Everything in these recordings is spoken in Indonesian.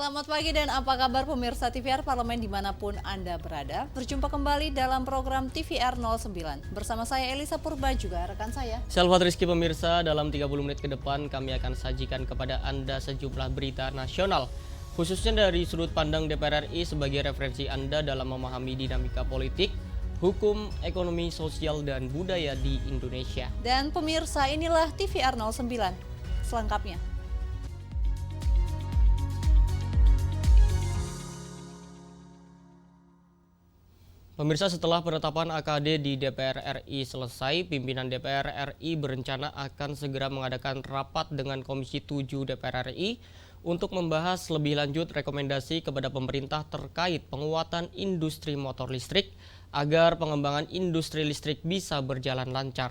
Selamat pagi dan apa kabar pemirsa TVR Parlemen dimanapun Anda berada. Berjumpa kembali dalam program TVR 09. Bersama saya Elisa Purba juga rekan saya. Salvat Rizky pemirsa, dalam 30 menit ke depan kami akan sajikan kepada Anda sejumlah berita nasional. Khususnya dari sudut pandang DPR RI sebagai referensi Anda dalam memahami dinamika politik, hukum, ekonomi, sosial, dan budaya di Indonesia. Dan pemirsa, inilah TVR 09 selengkapnya. Pemirsa, setelah penetapan AKD di DPR RI selesai, pimpinan DPR RI berencana akan segera mengadakan rapat dengan Komisi 7 DPR RI untuk membahas lebih lanjut rekomendasi kepada pemerintah terkait penguatan industri motor listrik agar pengembangan industri listrik bisa berjalan lancar.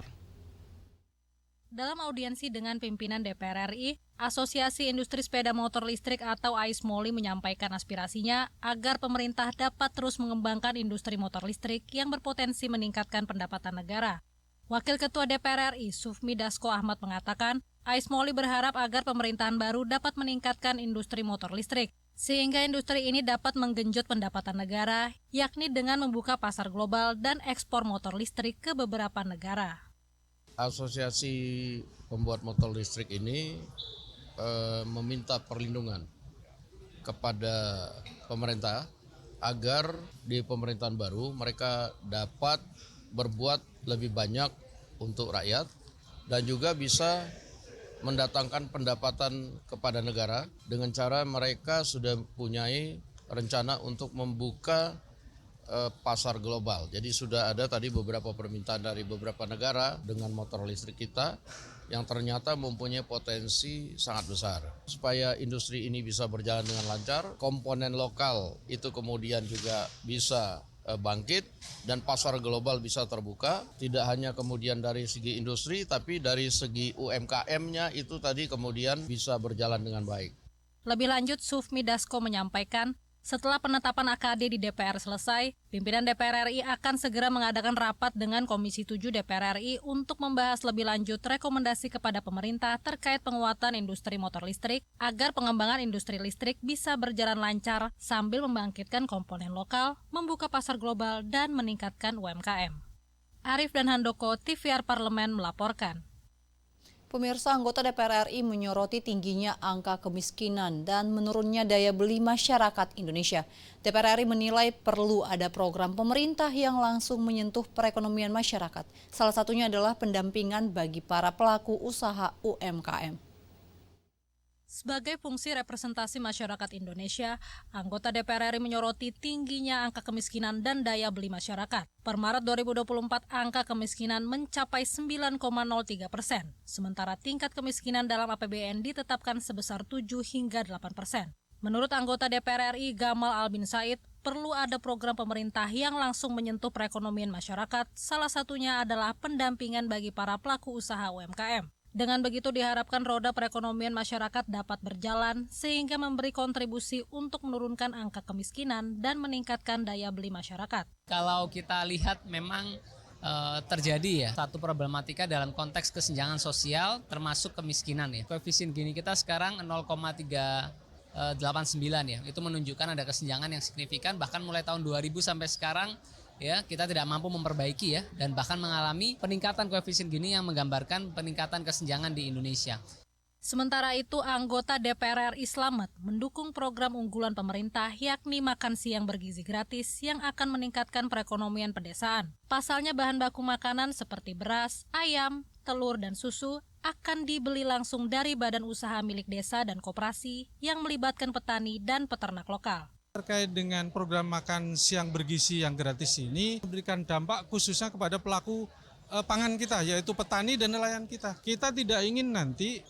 Dalam audiensi dengan pimpinan DPR RI, Asosiasi Industri Sepeda Motor Listrik atau AISMOLI menyampaikan aspirasinya agar pemerintah dapat terus mengembangkan industri motor listrik yang berpotensi meningkatkan pendapatan negara. Wakil Ketua DPR RI, Sufmi Dasko Ahmad mengatakan, AISMOLI berharap agar pemerintahan baru dapat meningkatkan industri motor listrik, sehingga industri ini dapat menggenjot pendapatan negara, yakni dengan membuka pasar global dan ekspor motor listrik ke beberapa negara. Asosiasi pembuat motor listrik ini meminta perlindungan kepada pemerintah agar di pemerintahan baru mereka dapat berbuat lebih banyak untuk rakyat dan juga bisa mendatangkan pendapatan kepada negara dengan cara mereka sudah punyai rencana untuk membuka pasar global. Jadi sudah ada tadi beberapa permintaan dari beberapa negara dengan motor listrik kita yang ternyata mempunyai potensi sangat besar. Supaya industri ini bisa berjalan dengan lancar, komponen lokal itu kemudian juga bisa bangkit dan pasar global bisa terbuka. Tidak hanya kemudian dari segi industri tapi dari segi UMKM-nya itu tadi kemudian bisa berjalan dengan baik. Lebih lanjut, Sufmi Dasko menyampaikan, setelah penetapan AKD di DPR selesai, pimpinan DPR RI akan segera mengadakan rapat dengan Komisi 7 DPR RI untuk membahas lebih lanjut rekomendasi kepada pemerintah terkait penguatan industri motor listrik agar pengembangan industri listrik bisa berjalan lancar sambil membangkitkan komponen lokal, membuka pasar global, dan meningkatkan UMKM. Arif dan Handoko, TVR Parlemen melaporkan. Pemirsa, anggota DPR RI menyoroti tingginya angka kemiskinan dan menurunnya daya beli masyarakat Indonesia. DPR RI menilai perlu ada program pemerintah yang langsung menyentuh perekonomian masyarakat. Salah satunya adalah pendampingan bagi para pelaku usaha UMKM. Sebagai fungsi representasi masyarakat Indonesia, anggota DPR RI menyoroti tingginya angka kemiskinan dan daya beli masyarakat. Per Maret 2024, angka kemiskinan mencapai 9,03%, sementara tingkat kemiskinan dalam APBN ditetapkan sebesar 7 hingga 8%. Menurut anggota DPR RI Gamal Albin Said, perlu ada program pemerintah yang langsung menyentuh perekonomian masyarakat, salah satunya adalah pendampingan bagi para pelaku usaha UMKM. Dengan begitu diharapkan roda perekonomian masyarakat dapat berjalan sehingga memberi kontribusi untuk menurunkan angka kemiskinan dan meningkatkan daya beli masyarakat. Kalau kita lihat memang terjadi ya satu problematika dalam konteks kesenjangan sosial termasuk kemiskinan ya. Koefisien Gini kita sekarang 0,389 ya. Itu menunjukkan ada kesenjangan yang signifikan bahkan mulai tahun 2000 sampai sekarang ya, kita tidak mampu memperbaiki ya dan bahkan mengalami peningkatan koefisien Gini yang menggambarkan peningkatan kesenjangan di Indonesia. Sementara itu, anggota DPR RI Slamet mendukung program unggulan pemerintah yakni makan siang bergizi gratis yang akan meningkatkan perekonomian pedesaan. Pasalnya bahan baku makanan seperti beras, ayam, telur, dan susu akan dibeli langsung dari badan usaha milik desa dan koperasi yang melibatkan petani dan peternak lokal. Terkait dengan program makan siang bergizi yang gratis ini memberikan dampak khususnya kepada pelaku pangan kita, yaitu petani dan nelayan kita. Kita tidak ingin nanti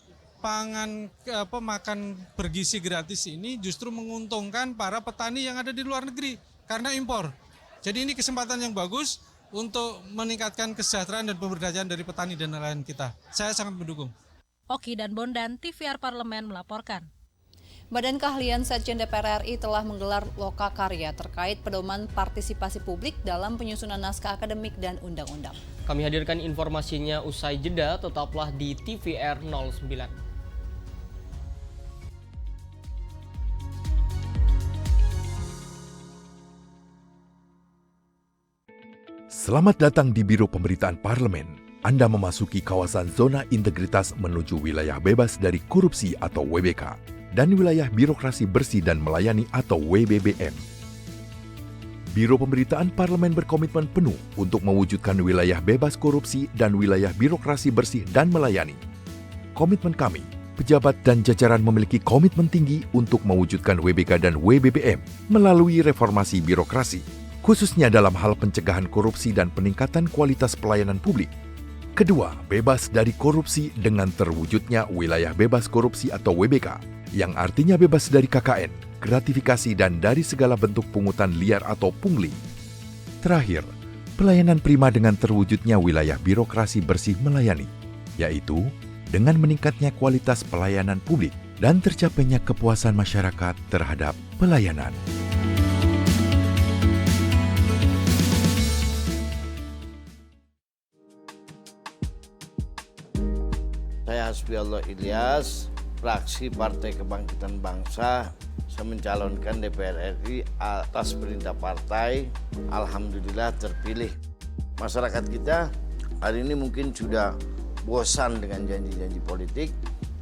makan bergizi gratis ini justru menguntungkan para petani yang ada di luar negeri karena impor. Jadi ini kesempatan yang bagus untuk meningkatkan kesejahteraan dan pemberdayaan dari petani dan nelayan kita. Saya sangat mendukung. Oki dan Bondan, TVR Parlemen melaporkan. Badan Keahlian Sekjen DPR RI telah menggelar lokakarya terkait pedoman partisipasi publik dalam penyusunan naskah akademik dan undang-undang. Kami hadirkan informasinya usai jeda, tetaplah di TVR 09. Selamat datang di Biro Pemberitaan Parlemen. Anda memasuki kawasan zona integritas menuju wilayah bebas dari korupsi atau WBK dan wilayah birokrasi bersih dan melayani atau WBBM. Biro Pemberitaan Parlemen berkomitmen penuh untuk mewujudkan wilayah bebas korupsi dan wilayah birokrasi bersih dan melayani. Komitmen kami, pejabat dan jajaran memiliki komitmen tinggi untuk mewujudkan WBK dan WBBM melalui reformasi birokrasi, khususnya dalam hal pencegahan korupsi dan peningkatan kualitas pelayanan publik. Kedua, bebas dari korupsi dengan terwujudnya wilayah bebas korupsi atau WBK, yang artinya bebas dari KKN, gratifikasi dan dari segala bentuk pungutan liar atau pungli. Terakhir, pelayanan prima dengan terwujudnya wilayah birokrasi bersih melayani, yaitu dengan meningkatnya kualitas pelayanan publik dan tercapainya kepuasan masyarakat terhadap pelayanan. Saya Hasbiallah Ilyas, fraksi Partai Kebangkitan Bangsa. Saya mencalonkan DPR RI atas perintah partai. Alhamdulillah terpilih. Masyarakat kita hari ini mungkin sudah bosan dengan janji-janji politik,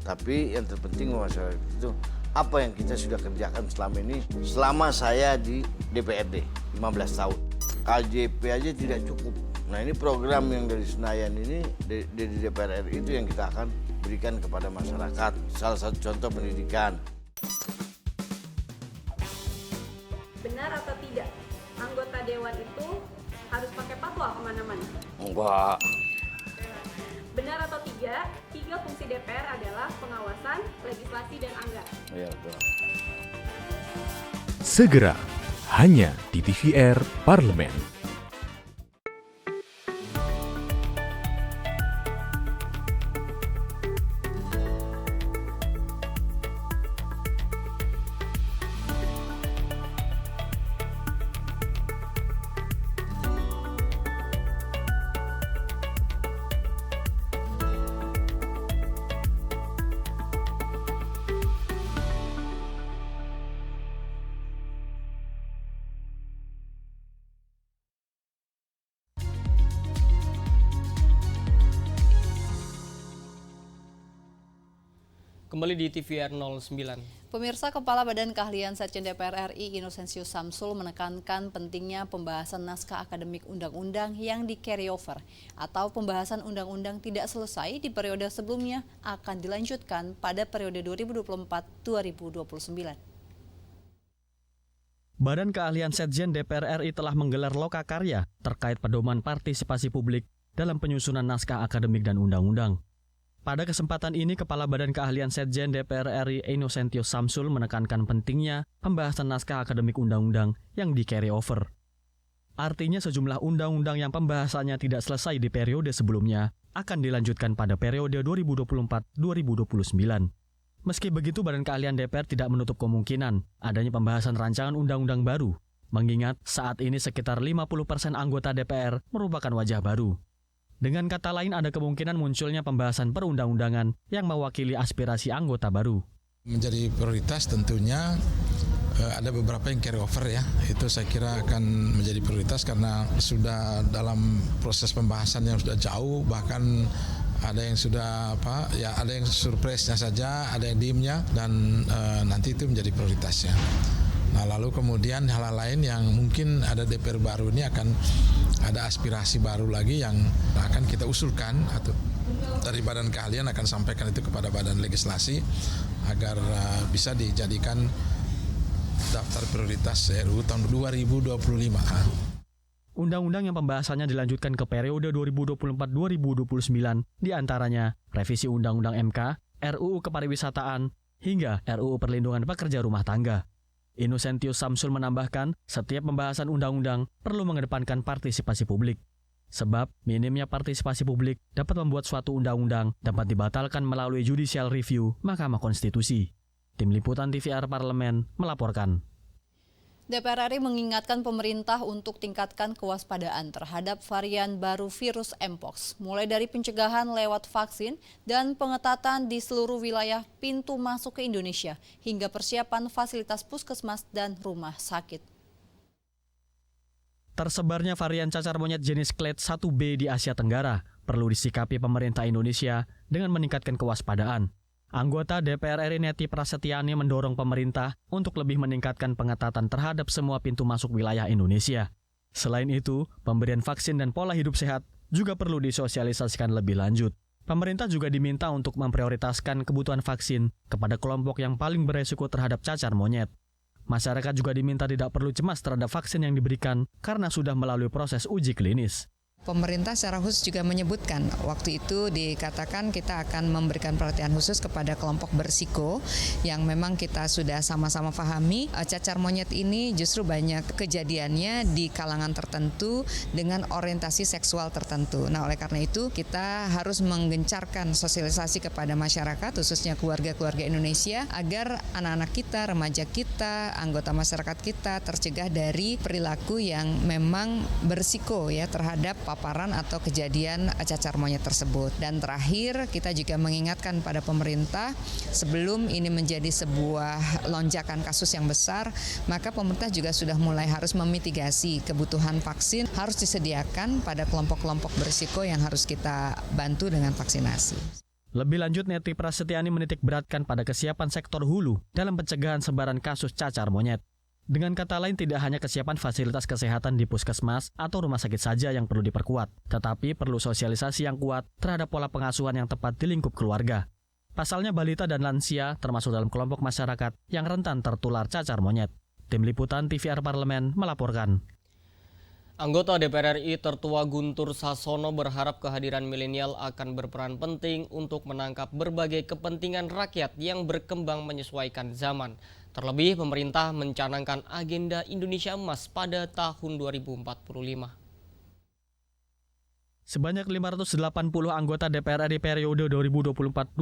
tapi yang terpenting masyarakat itu apa yang kita sudah kerjakan selama ini, selama saya di DPRD 15 tahun. KJP aja tidak cukup. Nah, ini program yang dari Senayan ini, dari DPR RI itu yang kita akan berikan kepada masyarakat. Salah satu contoh pendidikan. Benar atau tidak, anggota dewan itu harus pakai fatwa kemana-mana? Enggak. Benar atau tidak, 3 fungsi DPR adalah pengawasan, legislasi, dan anggaran? Ya, betul. Segera, hanya di TVR Parlemen. Kembali di TVR 09. Pemirsa, Kepala Badan Keahlian Sekjen DPR RI Inosensius Samsul menekankan pentingnya pembahasan naskah akademik undang-undang yang di carry over atau pembahasan undang-undang tidak selesai di periode sebelumnya akan dilanjutkan pada periode 2024-2029. Badan Keahlian Sekjen DPR RI telah menggelar lokakarya terkait pedoman partisipasi publik dalam penyusunan naskah akademik dan undang-undang. Pada kesempatan ini, Kepala Badan Keahlian Sekjen DPR RI Inosensius Samsul menekankan pentingnya pembahasan naskah akademik undang-undang yang di carry over. Artinya sejumlah undang-undang yang pembahasannya tidak selesai di periode sebelumnya akan dilanjutkan pada periode 2024-2029. Meski begitu, Badan Keahlian DPR tidak menutup kemungkinan adanya pembahasan rancangan undang-undang baru, mengingat saat ini sekitar 50% anggota DPR merupakan wajah baru. Dengan kata lain, ada kemungkinan munculnya pembahasan perundang-undangan yang mewakili aspirasi anggota baru. Menjadi prioritas tentunya ada beberapa yang carry over ya. Itu saya kira akan menjadi prioritas karena sudah dalam proses pembahasan yang sudah jauh, bahkan ada yang sudah ada yang surprise-nya saja, ada yang diemnya, dan nanti itu menjadi prioritas ya. Nah, lalu kemudian hal-hal lain yang mungkin ada DPR baru ini akan ada aspirasi baru lagi yang akan kita usulkan atau dari Badan Keahlian akan sampaikan itu kepada Badan Legislasi agar bisa dijadikan daftar prioritas RUU tahun 2025. Undang-undang yang pembahasannya dilanjutkan ke periode 2024-2029 diantaranya revisi Undang-Undang MK, RUU Kepariwisataan, hingga RUU Perlindungan Pekerja Rumah Tangga. Inosensius Samsul menambahkan, setiap pembahasan undang-undang perlu mengedepankan partisipasi publik. Sebab, minimnya partisipasi publik dapat membuat suatu undang-undang dapat dibatalkan melalui judicial review Mahkamah Konstitusi. Tim Liputan TVR Parlemen melaporkan. DPR RI mengingatkan pemerintah untuk tingkatkan kewaspadaan terhadap varian baru virus Mpox, mulai dari pencegahan lewat vaksin dan pengetatan di seluruh wilayah pintu masuk ke Indonesia, hingga persiapan fasilitas puskesmas dan rumah sakit. Tersebarnya varian cacar monyet jenis clade 1B di Asia Tenggara perlu disikapi pemerintah Indonesia dengan meningkatkan kewaspadaan. Anggota DPR RI Neti Prasetyani mendorong pemerintah untuk lebih meningkatkan pengetatan terhadap semua pintu masuk wilayah Indonesia. Selain itu, pemberian vaksin dan pola hidup sehat juga perlu disosialisasikan lebih lanjut. Pemerintah juga diminta untuk memprioritaskan kebutuhan vaksin kepada kelompok yang paling beresiko terhadap cacar monyet. Masyarakat juga diminta tidak perlu cemas terhadap vaksin yang diberikan karena sudah melalui proses uji klinis. Pemerintah secara khusus juga menyebutkan, waktu itu dikatakan kita akan memberikan perhatian khusus kepada kelompok berisiko yang memang kita sudah sama-sama pahami. Cacar monyet ini justru banyak kejadiannya di kalangan tertentu dengan orientasi seksual tertentu. Nah, oleh karena itu kita harus menggencarkan sosialisasi kepada masyarakat, khususnya keluarga-keluarga Indonesia, agar anak-anak kita, remaja kita, anggota masyarakat kita tercegah dari perilaku yang memang berisiko ya terhadap paparan atau kejadian cacar monyet tersebut. Dan terakhir, kita juga mengingatkan pada pemerintah sebelum ini menjadi sebuah lonjakan kasus yang besar, maka pemerintah juga sudah mulai harus memitigasi kebutuhan vaksin harus disediakan pada kelompok-kelompok berisiko yang harus kita bantu dengan vaksinasi. Lebih lanjut, Neti Prasetyani menitik beratkan pada kesiapan sektor hulu dalam pencegahan sebaran kasus cacar monyet. Dengan kata lain, tidak hanya kesiapan fasilitas kesehatan di puskesmas atau rumah sakit saja yang perlu diperkuat, tetapi perlu sosialisasi yang kuat terhadap pola pengasuhan yang tepat di lingkup keluarga. Pasalnya balita dan lansia termasuk dalam kelompok masyarakat yang rentan tertular cacar monyet. Tim Liputan TVR Parlemen melaporkan. Anggota DPR RI Tertua Guntur Sasono berharap kehadiran milenial akan berperan penting untuk menangkap berbagai kepentingan rakyat yang berkembang menyesuaikan zaman. Terlebih, pemerintah mencanangkan agenda Indonesia Emas pada tahun 2045. Sebanyak 580 anggota DPR RI periode 2024-2029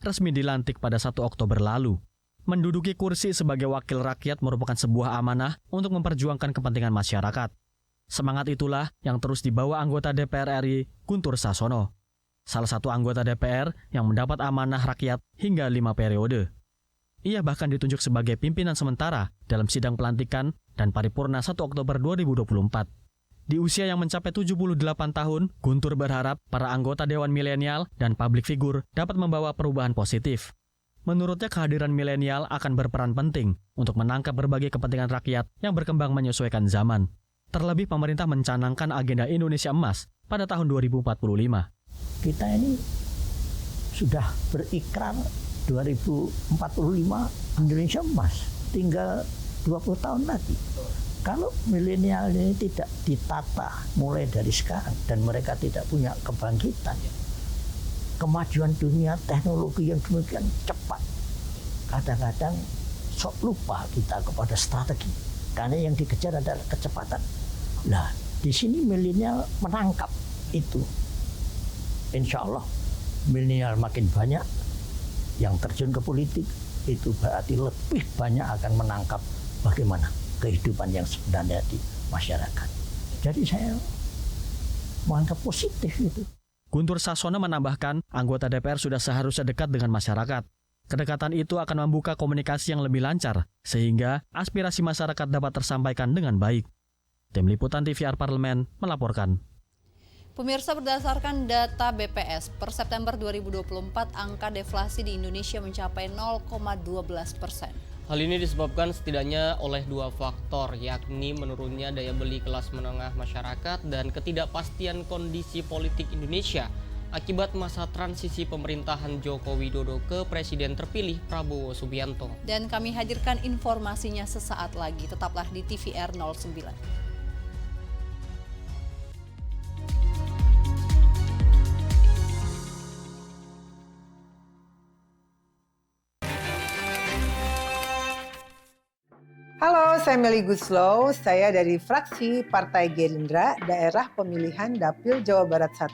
resmi dilantik pada 1 Oktober lalu. Menduduki kursi sebagai wakil rakyat merupakan sebuah amanah untuk memperjuangkan kepentingan masyarakat. Semangat itulah yang terus dibawa anggota DPR RI Guntur Sasono, salah satu anggota DPR yang mendapat amanah rakyat hingga 5 periode. Ia bahkan ditunjuk sebagai pimpinan sementara dalam sidang pelantikan dan paripurna 1 Oktober 2024. Di usia yang mencapai 78 tahun, Guntur berharap para anggota Dewan Milenial dan publik figur dapat membawa perubahan positif. Menurutnya, kehadiran milenial akan berperan penting untuk menangkap berbagai kepentingan rakyat yang berkembang menyesuaikan zaman. Terlebih, pemerintah mencanangkan agenda Indonesia Emas pada tahun 2045. Kita ini sudah berikrar 2045 Indonesia Emas, tinggal 20 tahun lagi. Kalau milenial ini tidak ditata mulai dari sekarang dan mereka tidak punya kebangkitan, kemajuan dunia teknologi yang demikian cepat, kadang-kadang sok lupa kita kepada strategi, karena yang dikejar adalah kecepatan. Nah, di sini milenial menangkap itu. Insya Allah milenial makin banyak yang terjun ke politik, itu berarti lebih banyak akan menangkap bagaimana kehidupan yang sebenarnya di masyarakat. Jadi saya menganggap positif itu. Guntur Sasono menambahkan, anggota DPR sudah seharusnya dekat dengan masyarakat. Kedekatan itu akan membuka komunikasi yang lebih lancar, sehingga aspirasi masyarakat dapat tersampaikan dengan baik. Tim Liputan TVR Parlemen melaporkan. Pemirsa, berdasarkan data BPS, per September 2024 angka deflasi di Indonesia mencapai 0,12%. Hal ini disebabkan setidaknya oleh 2 faktor, yakni menurunnya daya beli kelas menengah masyarakat dan ketidakpastian kondisi politik Indonesia akibat masa transisi pemerintahan Joko Widodo ke Presiden terpilih Prabowo Subianto. Dan kami hadirkan informasinya sesaat lagi, tetaplah di TVR 09. Halo, saya Meli Guslow, saya dari fraksi Partai Gerindra, daerah pemilihan Dapil Jawa Barat 1.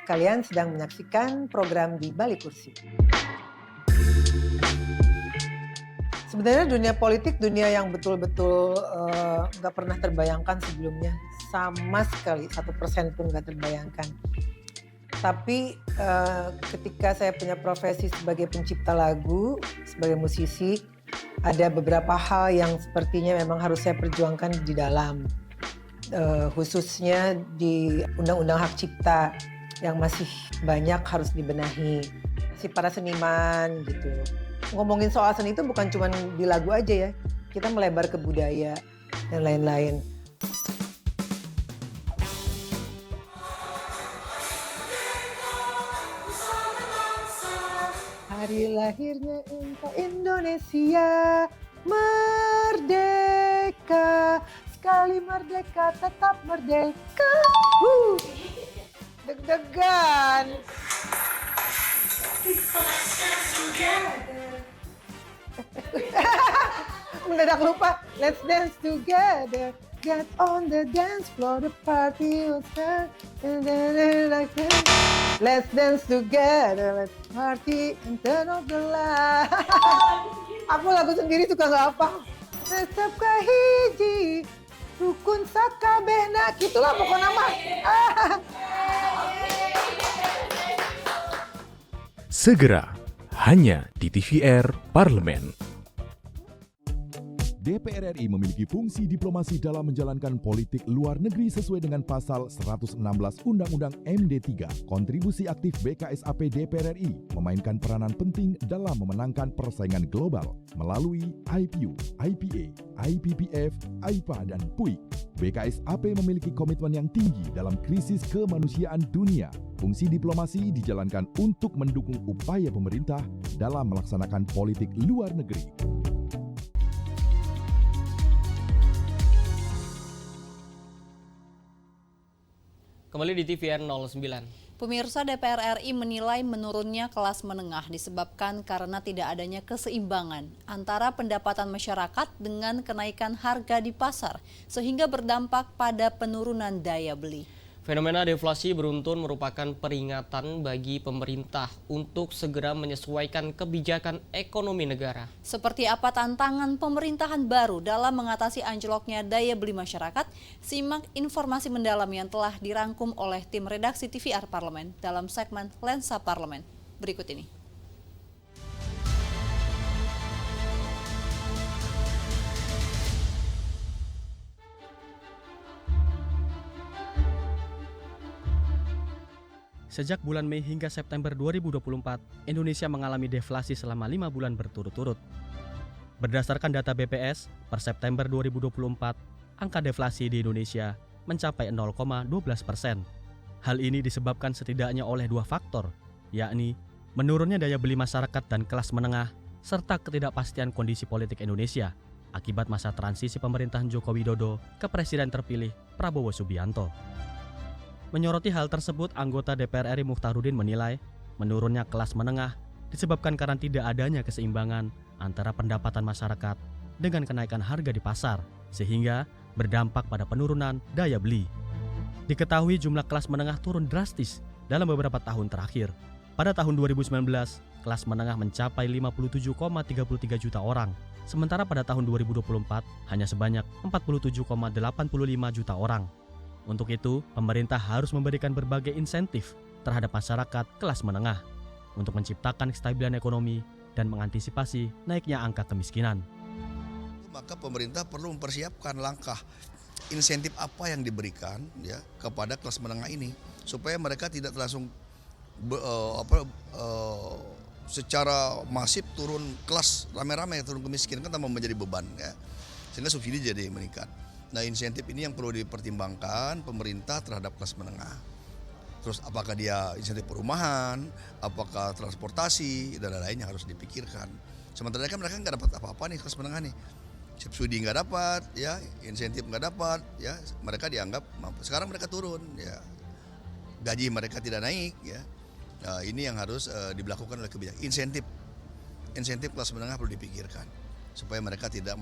Kalian sedang menyaksikan program Di Balik Kursi. Sebenarnya dunia politik, dunia yang betul-betul nggak pernah terbayangkan sebelumnya. Sama sekali, 1% pun nggak terbayangkan. Tapi ketika saya punya profesi sebagai pencipta lagu, sebagai musisi, ada beberapa hal yang sepertinya memang harus saya perjuangkan di dalam. khususnya di Undang-Undang Hak Cipta yang masih banyak harus dibenahi. Si para seniman gitu. Ngomongin soal seni itu bukan cuma di lagu aja ya, kita melebar ke budaya dan lain-lain. Hari lahirnya engkau Indonesia, merdeka, sekali merdeka tetap merdeka. Deg-degan. Mendadak lupa. Let's dance together. Get on the dance floor, the party will start. Let's dance together, let's party and turn off the light. Aku lagu sendiri suka nggak apa. Tetap kahiji, rukun sakabehna, gitulah pokoknya mah. Segera, hanya di TVR Parlemen. DPR RI memiliki fungsi diplomasi dalam menjalankan politik luar negeri sesuai dengan pasal 116 Undang-Undang MD3. Kontribusi aktif BKSAP DPR RI memainkan peranan penting dalam memenangkan persaingan global melalui IPU, IPA, IPPF, IPA, dan PUIK. BKSAP memiliki komitmen yang tinggi dalam krisis kemanusiaan dunia. Fungsi diplomasi dijalankan untuk mendukung upaya pemerintah dalam melaksanakan politik luar negeri. Kembali di TVR 09. Pemirsa, DPR RI menilai menurunnya kelas menengah disebabkan karena tidak adanya keseimbangan antara pendapatan masyarakat dengan kenaikan harga di pasar, sehingga berdampak pada penurunan daya beli. Fenomena deflasi beruntun merupakan peringatan bagi pemerintah untuk segera menyesuaikan kebijakan ekonomi negara. Seperti apa tantangan pemerintahan baru dalam mengatasi anjloknya daya beli masyarakat? Simak informasi mendalam yang telah dirangkum oleh tim redaksi TVR Parlemen dalam segmen Lensa Parlemen. Berikut ini. Sejak bulan Mei hingga September 2024, Indonesia mengalami deflasi selama 5 bulan berturut-turut. Berdasarkan data BPS, per September 2024, angka deflasi di Indonesia mencapai 0,12%. Hal ini disebabkan setidaknya oleh 2 faktor, yakni menurunnya daya beli masyarakat dan kelas menengah, serta ketidakpastian kondisi politik Indonesia akibat masa transisi pemerintahan Joko Widodo ke Presiden terpilih Prabowo Subianto. Menyoroti hal tersebut, anggota DPR RI Mukhtarudin menilai menurunnya kelas menengah disebabkan karena tidak adanya keseimbangan antara pendapatan masyarakat dengan kenaikan harga di pasar, sehingga berdampak pada penurunan daya beli. Diketahui jumlah kelas menengah turun drastis dalam beberapa tahun terakhir. Pada tahun 2019, kelas menengah mencapai 57,33 juta orang, sementara pada tahun 2024 hanya sebanyak 47,85 juta orang. Untuk itu, pemerintah harus memberikan berbagai insentif terhadap masyarakat kelas menengah untuk menciptakan kestabilan ekonomi dan mengantisipasi naiknya angka kemiskinan. Maka pemerintah perlu mempersiapkan langkah insentif apa yang diberikan ya kepada kelas menengah ini supaya mereka tidak langsung secara masif turun kelas rame-rame, turun kemiskinan kan tambah menjadi beban ya, sehingga subsidi jadi meningkat. Nah, insentif ini yang perlu dipertimbangkan pemerintah terhadap kelas menengah. Terus apakah dia insentif perumahan, apakah transportasi, dan lain-lainnya harus dipikirkan. Sementara kan mereka nggak dapat apa-apa nih kelas menengah nih. Subsidi nggak dapat, ya, insentif nggak dapat, ya, mereka dianggap mampu. Sekarang mereka turun, ya, gaji mereka tidak naik, ya. Nah, ini yang harus dilakukan oleh kebijakan. Insentif kelas menengah perlu dipikirkan supaya mereka tidak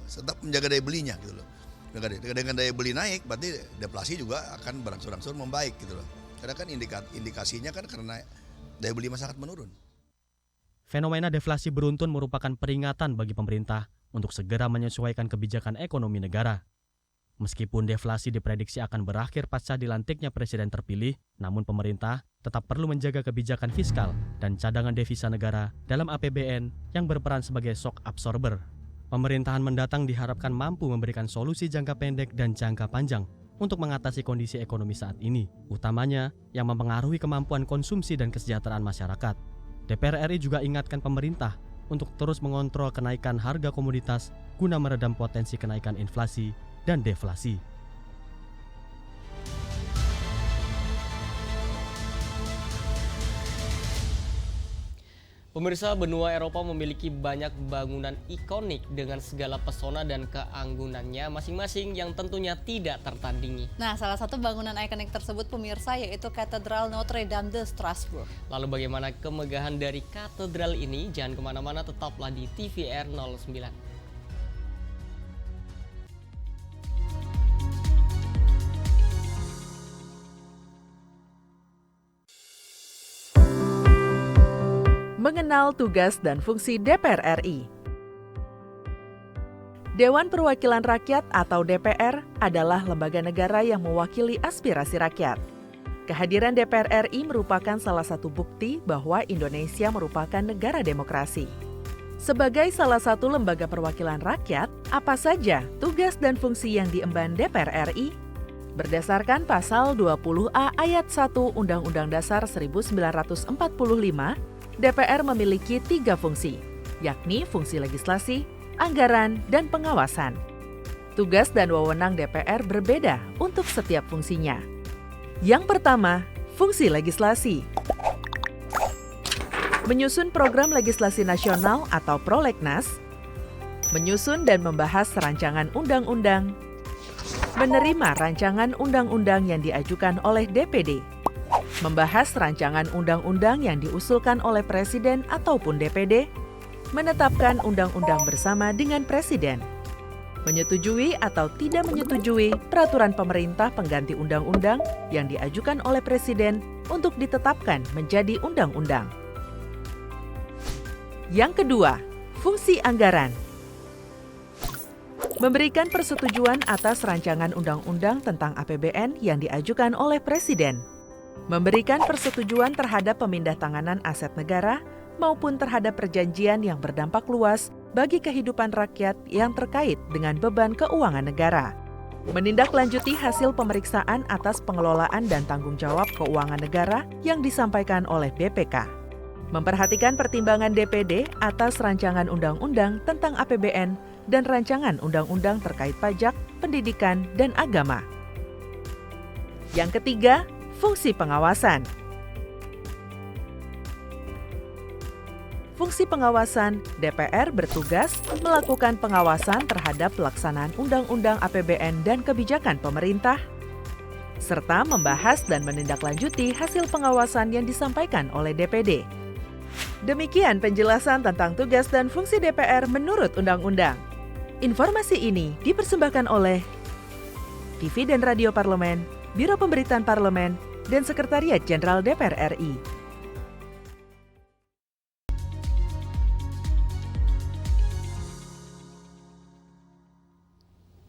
tetap menjaga daya belinya gitu loh. Dengan daya beli naik, berarti deflasi juga akan berangsur-angsur membaik gitu loh. Karena kan indikasinya kan karena daya beli masyarakat menurun. Fenomena deflasi beruntun merupakan peringatan bagi pemerintah untuk segera menyesuaikan kebijakan ekonomi negara. Meskipun deflasi diprediksi akan berakhir pasca dilantiknya presiden terpilih, namun pemerintah tetap perlu menjaga kebijakan fiskal dan cadangan devisa negara dalam APBN yang berperan sebagai shock absorber. Pemerintahan mendatang diharapkan mampu memberikan solusi jangka pendek dan jangka panjang untuk mengatasi kondisi ekonomi saat ini, utamanya yang mempengaruhi kemampuan konsumsi dan kesejahteraan masyarakat. DPR RI juga ingatkan pemerintah untuk terus mengontrol kenaikan harga komoditas guna meredam potensi kenaikan inflasi dan deflasi. Pemirsa, benua Eropa memiliki banyak bangunan ikonik dengan segala pesona dan keanggunannya masing-masing yang tentunya tidak tertandingi. Nah, salah satu bangunan ikonik tersebut pemirsa yaitu Katedral Notre Dame de Strasbourg. Lalu bagaimana kemegahan dari katedral ini? Jangan kemana-mana, tetaplah di TVR 09. Mengenal tugas dan fungsi DPR RI. Dewan Perwakilan Rakyat atau DPR adalah lembaga negara yang mewakili aspirasi rakyat. Kehadiran DPR RI merupakan salah satu bukti bahwa Indonesia merupakan negara demokrasi. Sebagai salah satu lembaga perwakilan rakyat, apa saja tugas dan fungsi yang diemban DPR RI? Berdasarkan pasal 20A ayat 1 Undang-Undang Dasar 1945, DPR memiliki 3 fungsi, yakni fungsi legislasi, anggaran, dan pengawasan. Tugas dan wewenang DPR berbeda untuk setiap fungsinya. Yang pertama, fungsi legislasi. Menyusun program legislasi nasional atau prolegnas, menyusun dan membahas rancangan undang-undang, menerima rancangan undang-undang yang diajukan oleh DPD, membahas rancangan undang-undang yang diusulkan oleh Presiden ataupun DPD, menetapkan undang-undang bersama dengan Presiden, menyetujui atau tidak menyetujui peraturan pemerintah pengganti undang-undang yang diajukan oleh Presiden untuk ditetapkan menjadi undang-undang. Yang kedua, fungsi anggaran. Memberikan persetujuan atas rancangan undang-undang tentang APBN yang diajukan oleh Presiden. Memberikan persetujuan terhadap pemindahtanganan aset negara maupun terhadap perjanjian yang berdampak luas bagi kehidupan rakyat yang terkait dengan beban keuangan negara. Menindaklanjuti hasil pemeriksaan atas pengelolaan dan tanggung jawab keuangan negara yang disampaikan oleh BPK. Memperhatikan pertimbangan DPD atas rancangan undang-undang tentang APBN dan rancangan undang-undang terkait pajak, pendidikan, dan agama. Yang ketiga, fungsi pengawasan. Fungsi pengawasan, DPR bertugas melakukan pengawasan terhadap pelaksanaan Undang-Undang APBN dan kebijakan pemerintah, serta membahas dan menindaklanjuti hasil pengawasan yang disampaikan oleh DPD. Demikian penjelasan tentang tugas dan fungsi DPR menurut Undang-Undang. Informasi ini dipersembahkan oleh TV dan Radio Parlemen, Biro Pemberitaan Parlemen, dan Sekretariat Jenderal DPR RI.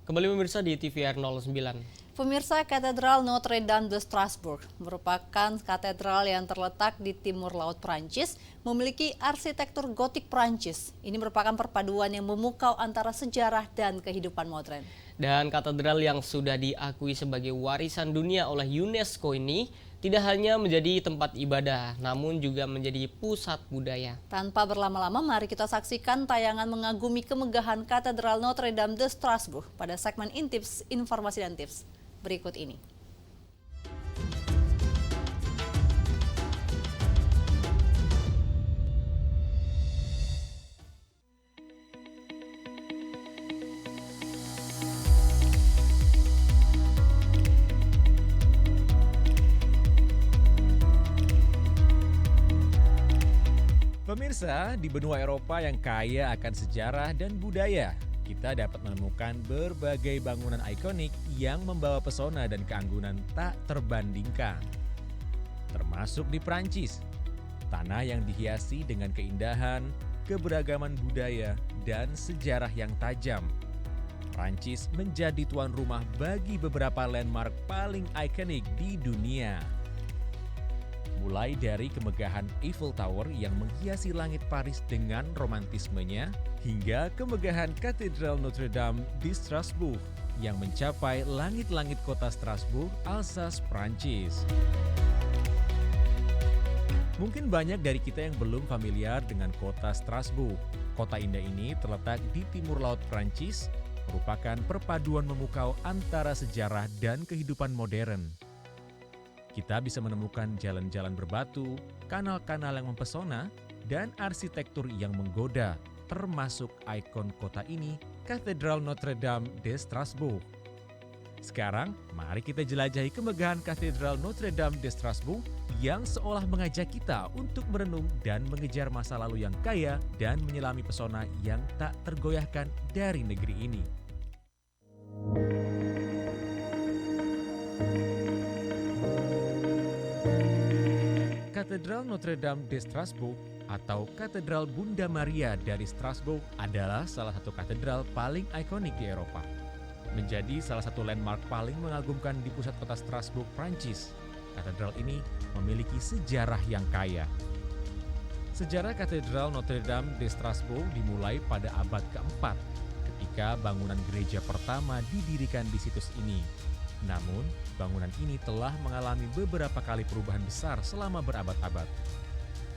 Kembali pemirsa di TVR 09. Pemirsa, Katedral Notre Dame de Strasbourg merupakan katedral yang terletak di timur laut Prancis, memiliki arsitektur gotik Prancis. Ini merupakan perpaduan yang memukau antara sejarah dan kehidupan modern. Dan katedral yang sudah diakui sebagai warisan dunia oleh UNESCO ini tidak hanya menjadi tempat ibadah, namun juga menjadi pusat budaya. Tanpa berlama-lama, mari kita saksikan tayangan mengagumi kemegahan Katedral Notre Dame de Strasbourg pada segmen Intips, Informasi dan Tips berikut ini. Pemirsa, di benua Eropa yang kaya akan sejarah dan budaya, kita dapat menemukan berbagai bangunan ikonik yang membawa pesona dan keanggunan tak terbandingkan. Termasuk di Prancis, tanah yang dihiasi dengan keindahan, keberagaman budaya, dan sejarah yang tajam. Prancis menjadi tuan rumah bagi beberapa landmark paling ikonik di dunia. Mulai dari kemegahan Eiffel Tower yang menghiasi langit Paris dengan romantismenya, hingga kemegahan Katedral Notre Dame di Strasbourg yang mencapai langit-langit kota Strasbourg, Alsace, Prancis. Mungkin banyak dari kita yang belum familiar dengan kota Strasbourg. Kota indah ini terletak di timur laut Prancis, merupakan perpaduan memukau antara sejarah dan kehidupan modern. Kita bisa menemukan jalan-jalan berbatu, kanal-kanal yang mempesona, dan arsitektur yang menggoda, termasuk ikon kota ini, Katedral Notre Dame de Strasbourg. Sekarang, mari kita jelajahi kemegahan Katedral Notre Dame de Strasbourg yang seolah mengajak kita untuk merenung dan mengejar masa lalu yang kaya dan menyelami pesona yang tak tergoyahkan dari negeri ini. Katedral Notre Dame de Strasbourg atau Katedral Bunda Maria dari Strasbourg adalah salah satu katedral paling ikonik di Eropa. Menjadi salah satu landmark paling mengagumkan di pusat kota Strasbourg, Prancis. Katedral ini memiliki sejarah yang kaya. Sejarah Katedral Notre Dame de Strasbourg dimulai pada abad keempat, ketika bangunan gereja pertama didirikan di situs ini. Namun, bangunan ini telah mengalami beberapa kali perubahan besar selama berabad-abad.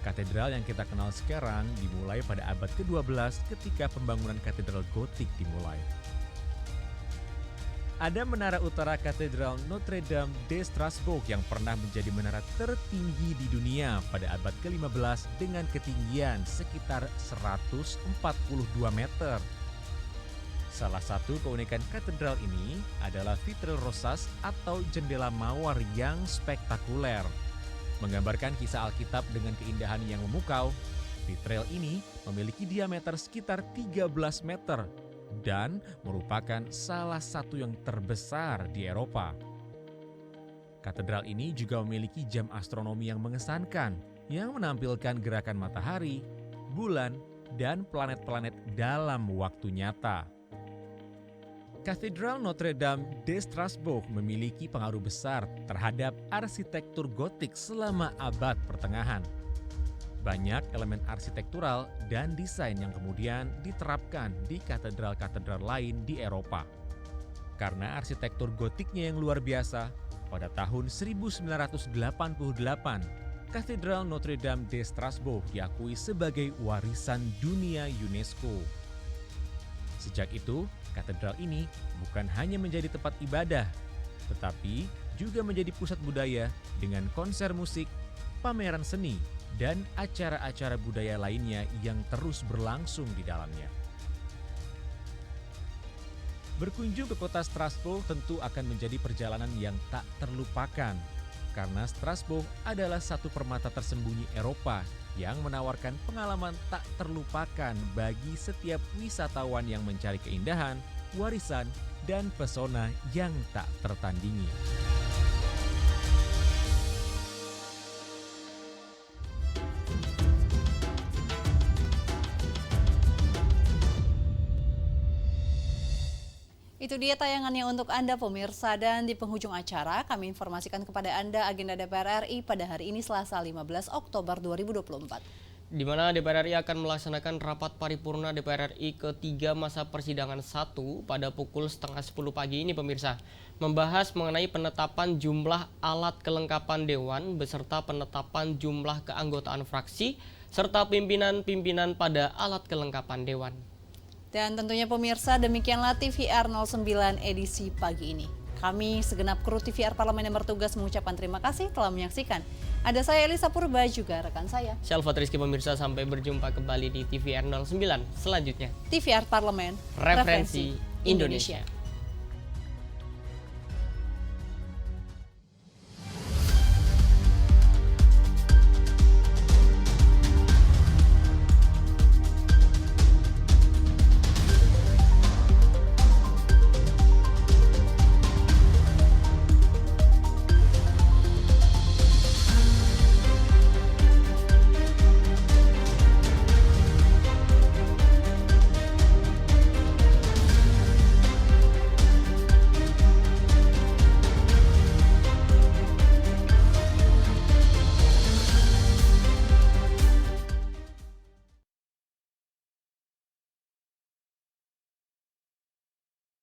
Katedral yang kita kenal sekarang dimulai pada abad ke-12 ketika pembangunan katedral gotik dimulai. Ada menara utara Katedral Notre Dame de Strasbourg yang pernah menjadi menara tertinggi di dunia pada abad ke-15 dengan ketinggian sekitar 142 meter. Salah satu keunikan katedral ini adalah vitril rosas atau jendela mawar yang spektakuler. Menggambarkan kisah Alkitab dengan keindahan yang memukau, vitril ini memiliki diameter sekitar 13 meter dan merupakan salah satu yang terbesar di Eropa. Katedral ini juga memiliki jam astronomi yang mengesankan, yang menampilkan gerakan matahari, bulan, dan planet-planet dalam waktu nyata. Katedral Notre Dame de Strasbourg memiliki pengaruh besar terhadap arsitektur gotik selama abad pertengahan. Banyak elemen arsitektural dan desain yang kemudian diterapkan di katedral-katedral lain di Eropa. Karena arsitektur gotiknya yang luar biasa, pada tahun 1988, Katedral Notre Dame de Strasbourg diakui sebagai warisan dunia UNESCO. Sejak itu, katedral ini bukan hanya menjadi tempat ibadah, tetapi juga menjadi pusat budaya dengan konser musik, pameran seni, dan acara-acara budaya lainnya yang terus berlangsung di dalamnya. Berkunjung ke kota Strasbourg tentu akan menjadi perjalanan yang tak terlupakan, karena Strasbourg adalah satu permata tersembunyi Eropa yang menawarkan pengalaman tak terlupakan bagi setiap wisatawan yang mencari keindahan, warisan, dan pesona yang tak tertandingi. Itu dia tayangannya untuk Anda pemirsa, dan di penghujung acara kami informasikan kepada Anda agenda DPR RI pada hari ini Selasa 15 Oktober 2024. Di mana DPR RI akan melaksanakan rapat paripurna DPR RI ketiga masa persidangan 1 pada pukul 9:30 pagi ini pemirsa. Membahas mengenai penetapan jumlah alat kelengkapan Dewan beserta penetapan jumlah keanggotaan fraksi serta pimpinan-pimpinan pada alat kelengkapan Dewan. Dan tentunya pemirsa, demikianlah TVR 09 edisi pagi ini. Kami segenap kru TVR Parlemen yang bertugas mengucapkan terima kasih telah menyaksikan. Ada saya Elisa Purba, juga rekan saya Syalfat Rizky pemirsa, sampai berjumpa kembali di TVR 09 selanjutnya. TVR Parlemen, Referensi Indonesia.